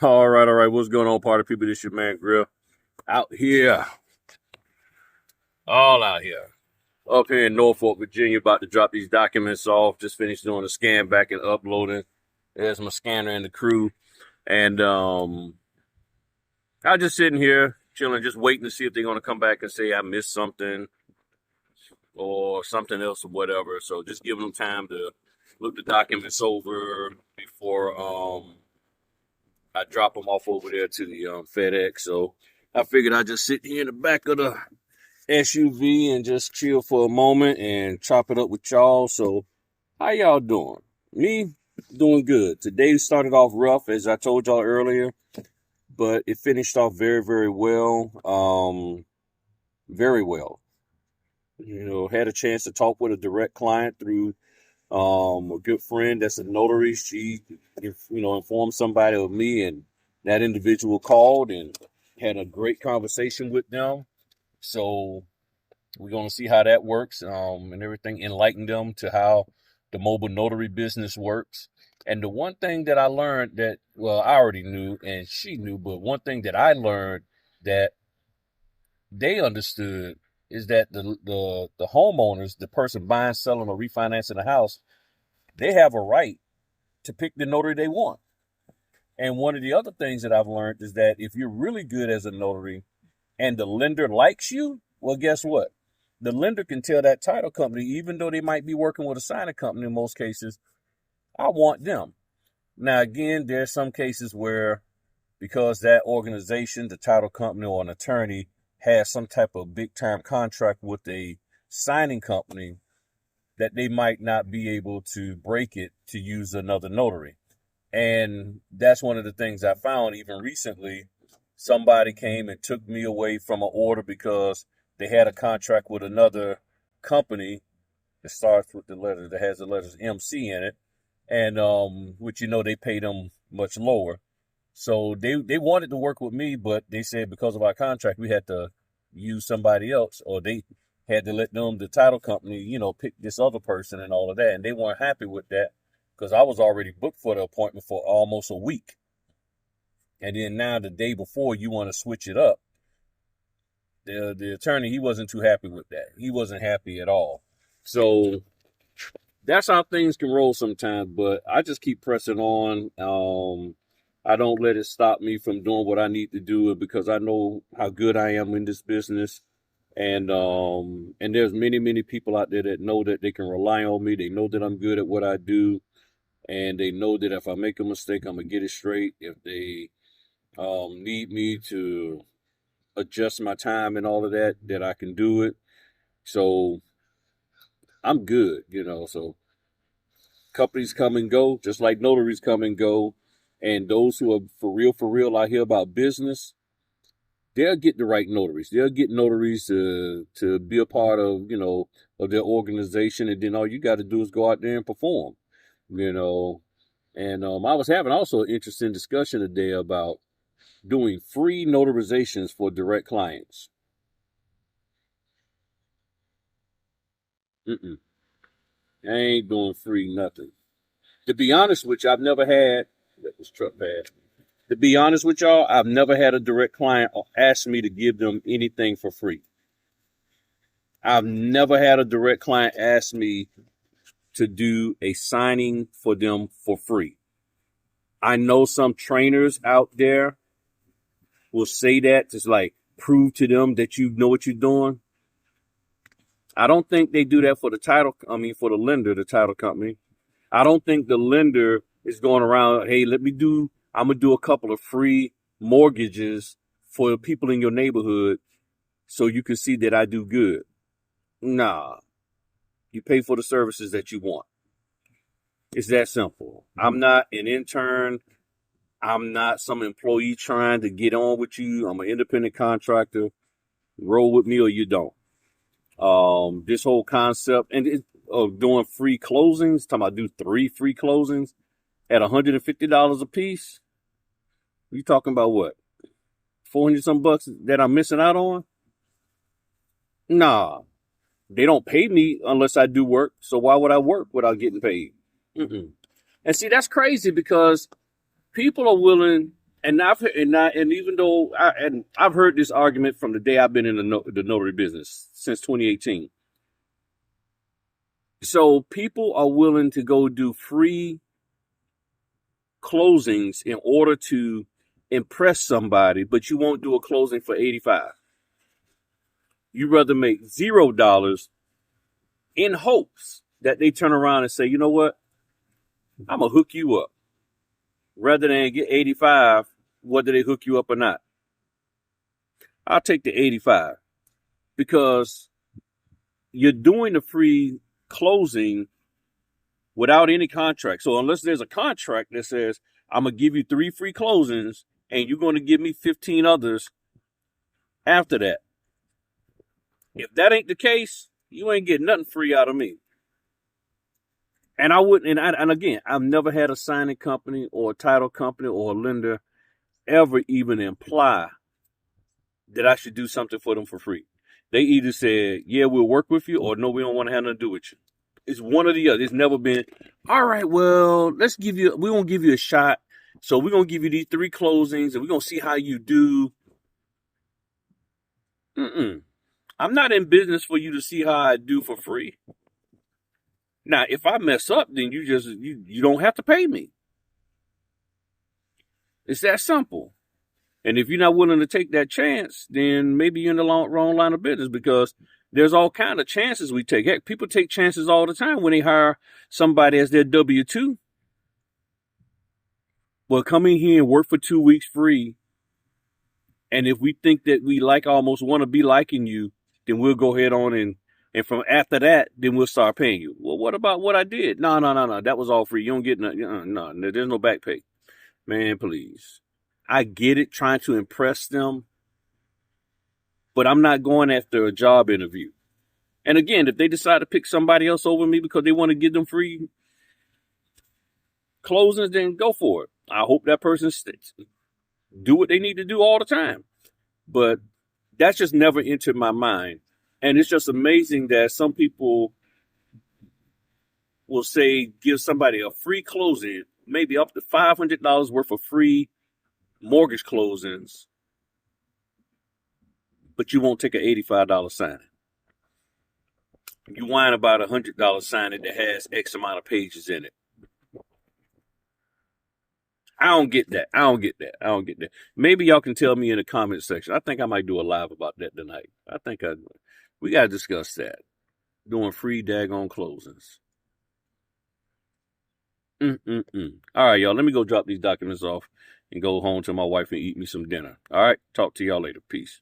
All right, all right. What's going on, party people? This your man Grill. Out here. All out here. Up here in Norfolk, Virginia, about to drop these documents off. Just finished doing the scan back and uploading. There's my scanner and the crew. And I was just sitting here, chilling, just waiting to see if they're gonna come back and say I missed something or something else or whatever. So just giving them time to look the documents over before I drop them off over there to the FedEx. So I figured I'd just sit here in the back of the SUV and just chill for a moment and chop it up with y'all. So how y'all doing? Me, doing good. Today started off rough, as I told y'all earlier, but it finished off very, very well. Very well. You know, had a chance to talk with a direct client through a good friend that's a notary. She, informed somebody of me, and that individual called and had a great conversation with them. So we're going to see how that works, and everything, enlighten them to how the mobile notary business works. And the one thing that I learned that, well, I already knew and she knew, but one thing that I learned that they understood is that the homeowners, the person buying, selling, or refinancing a house, they have a right to pick the notary they want. And one of the other things that I've learned is that if you're really good as a notary and the lender likes you, well, guess what? The lender can tell that title company, even though they might be working with a signing company in most cases, I want them. Now, again, there's some cases where because that organization, the title company or an attorney has some type of big time contract with a signing company, that they might not be able to break it to use another notary. And that's one of the things I found even recently. Somebody came and took me away from an order because they had a contract with another company that starts with the letter that has the letters MC in it. And which they pay them much lower. So they wanted to work with me, but they said because of our contract, we had to use somebody else, or they had to let them, the title company, pick this other person and all of that. And they weren't happy with that because I was already booked for the appointment for almost a week. And then now the day before you want to switch it up. The attorney, he wasn't too happy with that. He wasn't happy at all. So that's how things can roll sometimes, but I just keep pressing on. I don't let it stop me from doing what I need to do because I know how good I am in this business. And there's many, many people out there that know that they can rely on me. They know that I'm good at what I do. And they know that if I make a mistake, I'm going to get it straight. If they need me to adjust my time and all of that, that I can do it. So I'm good, so companies come and go, just like notaries come and go. And those who are for real out here about business, they'll get the right notaries. They'll get notaries to be a part of, of their organization. And then all you got to do is go out there and perform, And I was having also an interesting discussion today about doing free notarizations for direct clients. I ain't doing free nothing. To be honest with you, I've never had, let this truck pass. To be honest with y'all, I've never had a direct client ask me to give them anything for free. I've never had a direct client ask me to do a signing for them for free. I know some trainers out there will say that to like prove to them that you know what you're doing. I don't think they do that for for the lender, the title company. I don't think the lender is going around, hey, I'm going to do a couple of free mortgages for people in your neighborhood so you can see that I do good. Nah, you pay for the services that you want. It's that simple. I'm not an intern. I'm not some employee trying to get on with you. I'm an independent contractor. Roll with me or you don't. This whole concept of doing free closings, talking about do 3 free closings at $150 a piece. You talking about what? 400 some bucks that I'm missing out on? Nah, they don't pay me unless I do work. So why would I work without getting paid? And see, that's crazy because people are willing And even though I've heard this argument from the day I've been in the notary business since 2018. So people are willing to go do free closings in order to impress somebody, but you won't do a closing for 85. You rather make $0 in hopes that they turn around and say, you know what, I'm gonna hook you up, rather than get 85, whether they hook you up or not. I'll take the 85 because you're doing the free closing without any contract. So unless there's a contract that says, I'm going to give you 3 free closings and you're going to give me 15 others after that. If that ain't the case, you ain't getting nothing free out of me. And I wouldn't, and again, I've never had a signing company or a title company or a lender ever even imply that I should do something for them for free. They either said, yeah, we'll work with you, or no, we don't want to have nothing to do with you. It's one or the other. It's never been, all right, well, we're going to give you a shot. So we're going to give you these 3 closings and we're going to see how you do. I'm not in business for you to see how I do for free. Now, if I mess up, then you don't have to pay me. It's that simple. And if you're not willing to take that chance, then maybe you're in the wrong line of business, because there's all kind of chances we take. Heck, people take chances all the time when they hire somebody as their W-2. Well, come in here and work for 2 weeks free. And if we think that we almost want to be liking you, then we'll go ahead on and from after that, then we'll start paying you. Well, what about what I did? No. That was all free. You don't get nothing. No, there's no back pay. Man, please. I get it, trying to impress them, but I'm not going after a job interview. And again, if they decide to pick somebody else over me because they want to give them free closings, then go for it. I hope that person do what they need to do all the time. But that's just never entered my mind. And it's just amazing that some people will say, give somebody a free closing, maybe up to $500 worth of free mortgage closings, but you won't take an $85 signing. You whine about a $100 signing that has X amount of pages in it. I don't get that. Maybe y'all can tell me in the comment section. I think I might do a live about that tonight. We got to discuss that. Doing free daggone closings. All right, y'all. Let me go drop these documents off and go home to my wife and eat me some dinner. All right. Talk to y'all later. Peace.